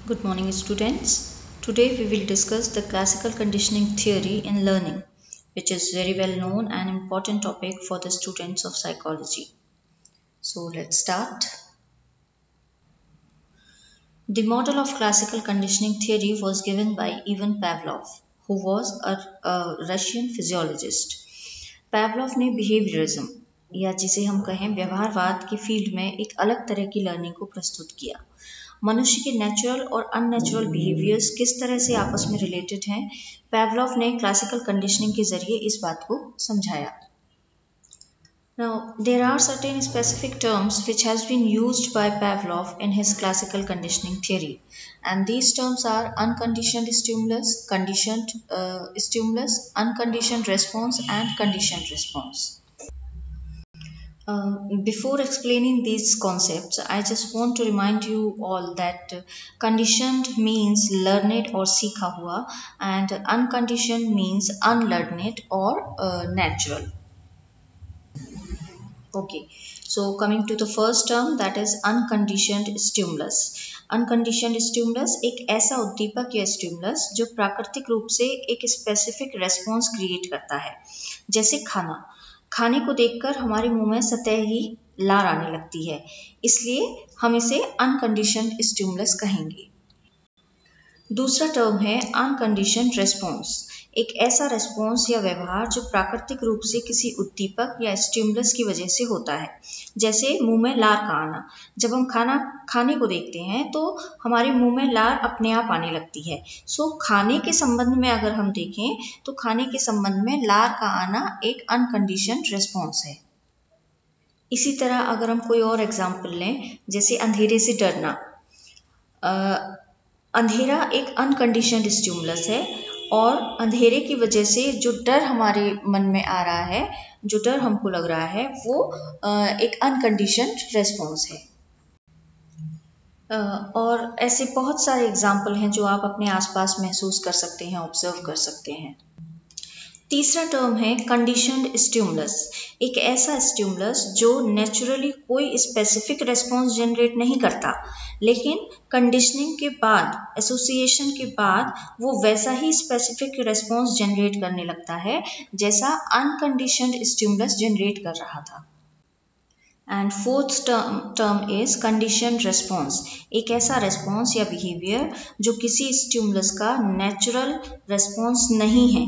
Good morning, students. Today we will discuss the classical conditioning theory in learning, which is very well known and important topic for the students of psychology. So let's start. The model of classical conditioning theory was given by Ivan Pavlov, who was a Russian physiologist. Pavlov ने behaviorism या जिसे हम कहें व्यवहारवाद की field में एक अलग तरह की लर्निंग को प्रस्तुत किया। मनुष्य के नेचुरल और अननेचुरल बिहेवियर्स किस तरह से आपस में रिलेटेड हैं, पैवलोव ने क्लासिकल कंडीशनिंग के जरिए इस बात को समझाया। Now, there are certain specific terms which has been used by Pavlov in his classical conditioning theory, and these terms are unconditioned stimulus, conditioned stimulus, unconditioned response, and conditioned response. Before explaining these concepts, I just want to remind you all that conditioned means learned or सीखा हुआ, and unconditioned means unlearned or natural. Okay, so coming to the first term, that is unconditioned stimulus. Unconditioned stimulus एक ऐसा उद्दीपक या stimulus जो प्राकृतिक रूप से एक स्पेसिफिक रेस्पॉन्स क्रिएट करता है, जैसे खाना। खाने को देखकर हमारे मुंह में सतह ही लार आने लगती है, इसलिए हम इसे अनकंडीशनड स्टिमुलस कहेंगे। दूसरा टर्म है अनकंडीशनड रेस्पॉन्स, एक ऐसा रेस्पॉन्स या व्यवहार जो प्राकृतिक रूप से किसी उद्दीपक या स्टिमुलस की वजह से होता है, जैसे मुंह में लार का आना। जब हम खाने को देखते हैं तो हमारे मुंह में लार अपने आप आने लगती है। सो खाने के संबंध में अगर हम देखें तो खाने के संबंध में लार का आना एक अनकंडीशनड रेस्पॉन्स है। इसी तरह अगर हम कोई और एग्जाम्पल लें, जैसे अंधेरे से डरना। अंधेरा एक अनकंडीशनड स्टिमुलस है और अंधेरे की वजह से जो डर हमारे मन में आ रहा है, जो डर हमको लग रहा है, वो एक अनकंडीशनड रेस्पॉन्स है। और ऐसे बहुत सारे एग्जाम्पल हैं जो आप अपने आसपास महसूस कर सकते हैं, ऑब्जर्व कर सकते हैं। तीसरा टर्म है कंडीशनड स्टिमुलस, एक ऐसा स्टिमुलस जो नेचुरली कोई स्पेसिफिक रेस्पॉन्स जनरेट नहीं करता, लेकिन कंडीशनिंग के बाद, एसोसिएशन के बाद वो वैसा ही स्पेसिफिक रेस्पॉन्स जनरेट करने लगता है जैसा अनकंडीशनड स्टिमुलस जनरेट कर रहा था। And fourth term is conditioned response, एक ऐसा रेस्पॉन्स या बिहेवियर जो किसी स्टिमुलस का नेचुरल रेस्पॉन्स नहीं है,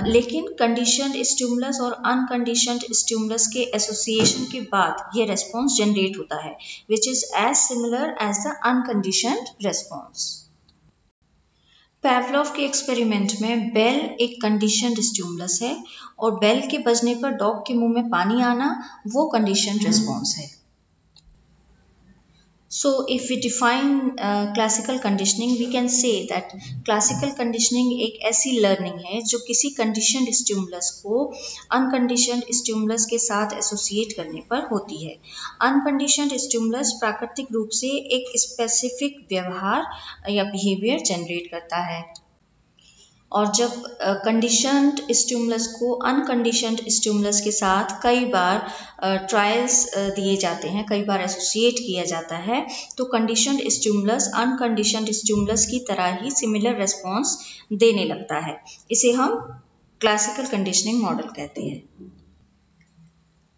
लेकिन कंडीशनड स्टिमुलस और अनकंडीशनड स्टिमुलस के एसोसिएशन के बाद ये रेस्पॉन्स जनरेट होता है, which is as similar as the unconditioned response. Pavlov के एक्सपेरिमेंट में बेल एक कंडीशनड स्टिमुलस है और बेल के बजने पर डॉग के मुंह में पानी आना वो कंडीशनड रेस्पॉन्स है। So if we define classical conditioning, we can say that classical conditioning एक ऐसी learning है जो किसी conditioned stimulus को unconditioned stimulus के साथ associate करने पर होती है। unconditioned stimulus प्राकृतिक रूप से एक specific व्यवहार या behavior generate करता है, और जब कंडीशनड स्टिमुलस को अनकंडीशनड स्टिमुलस के साथ कई बार ट्रायल्स दिए जाते हैं, कई बार एसोसिएट किया जाता है, तो कंडीशनड स्टिमुलस अनकंडीशनड स्टिमुलस की तरह ही सिमिलर रेस्पॉन्स देने लगता है। इसे हम क्लासिकल कंडीशनिंग मॉडल कहते हैं।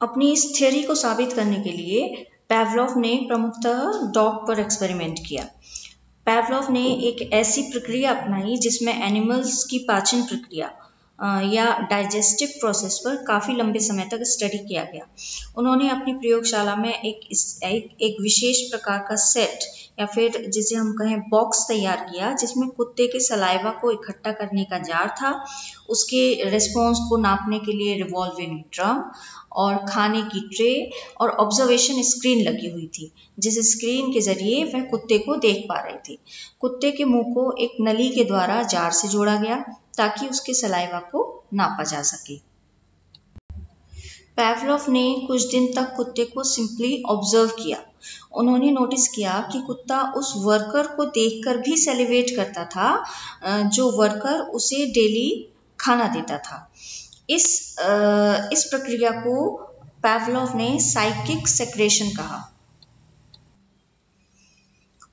अपनी इस थ्योरी को साबित करने के लिए पैवलोव ने प्रमुखतः डॉग पर एक्सपेरिमेंट किया। पैवलोव ने एक ऐसी प्रक्रिया अपनाई जिसमें एनिमल्स की पाचन प्रक्रिया या डाइजेस्टिव प्रोसेस पर काफ़ी लंबे समय तक स्टडी किया गया। उन्होंने अपनी प्रयोगशाला में एक विशेष प्रकार का सेट या फिर जिसे हम कहें बॉक्स तैयार किया, जिसमें कुत्ते के सलाइवा को इकट्ठा करने का जार था, उसके रिस्पॉन्स को नापने के लिए रिवॉल्विंग ड्रम और खाने की ट्रे और ऑब्जर्वेशन स्क्रीन लगी हुई थी, जिस स्क्रीन के जरिए वह कुत्ते को देख पा रही थी। कुत्ते के मुंह को एक नली के द्वारा जार से जोड़ा गया ताकि उसके सलाइवा को नापा जा सके। पैवलोव ने कुछ दिन तक कुत्ते को सिंपली ऑब्जर्व किया। उन्होंने नोटिस किया कि कुत्ता उस वर्कर को देखकर भी सेलिब्रेट करता था जो वर्कर उसे डेली खाना देता था। इस प्रक्रिया को पैवलोव ने साइकिक सेक्रेशन कहा।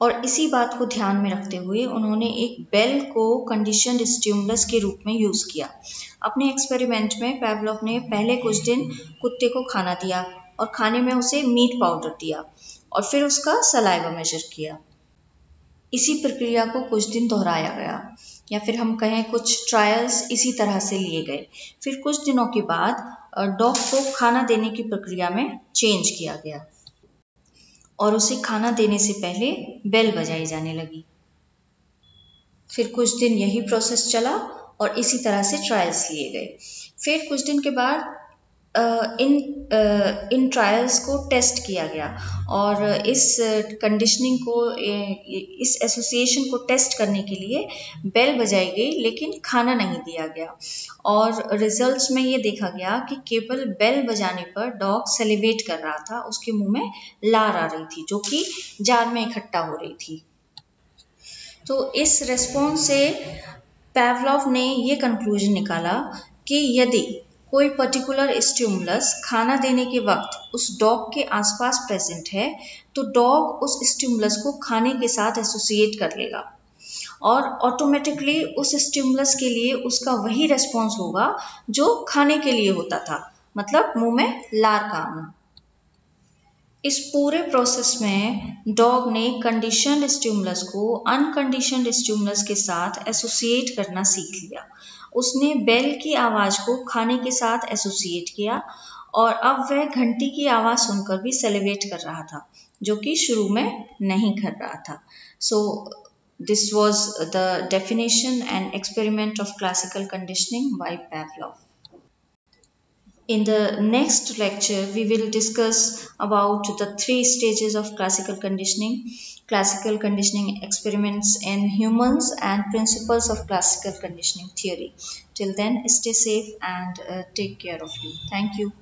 और इसी बात को ध्यान में रखते हुए उन्होंने एक बेल को कंडीशनड स्टिमुलस के रूप में यूज़ किया। अपने एक्सपेरिमेंट में पैवलोव ने पहले कुछ दिन कुत्ते को खाना दिया और खाने में उसे मीट पाउडर दिया और फिर उसका सलाइवा मेजर किया। इसी प्रक्रिया को कुछ दिन दोहराया गया, या फिर हम कहें कुछ ट्रायल्स इसी तरह से लिए गए। फिर कुछ दिनों के बाद डॉग को खाना देने की प्रक्रिया में चेंज किया गया और उसे खाना देने से पहले बेल बजाई जाने लगी। फिर कुछ दिन यही प्रोसेस चला और इसी तरह से ट्रायल्स लिए गए। फिर कुछ दिन के बाद इन ट्रायल्स को टेस्ट किया गया और इस कंडीशनिंग को, इस एसोसिएशन को टेस्ट करने के लिए बेल बजाई गई लेकिन खाना नहीं दिया गया। और रिजल्ट्स में ये देखा गया कि केवल बेल बजाने पर डॉग सेलिब्रेट कर रहा था, उसके मुंह में लार आ रही थी जो कि जार में इकट्ठा हो रही थी। तो इस रेस्पॉन्स से पैवलोव ने ये कंक्लूजन निकाला कि यदि कोई पर्टिकुलर स्टिमुलस खाना देने के वक्त उस डॉग के आसपास प्रेजेंट है तो डॉग उस स्टिमुलस को खाने के साथ एसोसिएट कर लेगा और ऑटोमेटिकली उस स्टिमुलस के लिए उसका वही रेस्पॉन्स होगा जो खाने के लिए होता था, मतलब मुंह में लार का आना। इस पूरे प्रोसेस में डॉग ने कंडीशनड स्टिमुलस को अनकंडीशनड स्टिमुलस के साथ एसोसिएट करना सीख लिया। उसने बेल की आवाज़ को खाने के साथ एसोसिएट किया और अब वह घंटी की आवाज़ सुनकर भी सेलिब्रेट कर रहा था, जो कि शुरू में नहीं कर रहा था। So this was the definition and experiment of classical conditioning by Pavlov. In the next lecture, we will discuss about the 3 stages of classical conditioning experiments in humans, and principles of classical conditioning theory. Till then, stay safe and take care of you. Thank you.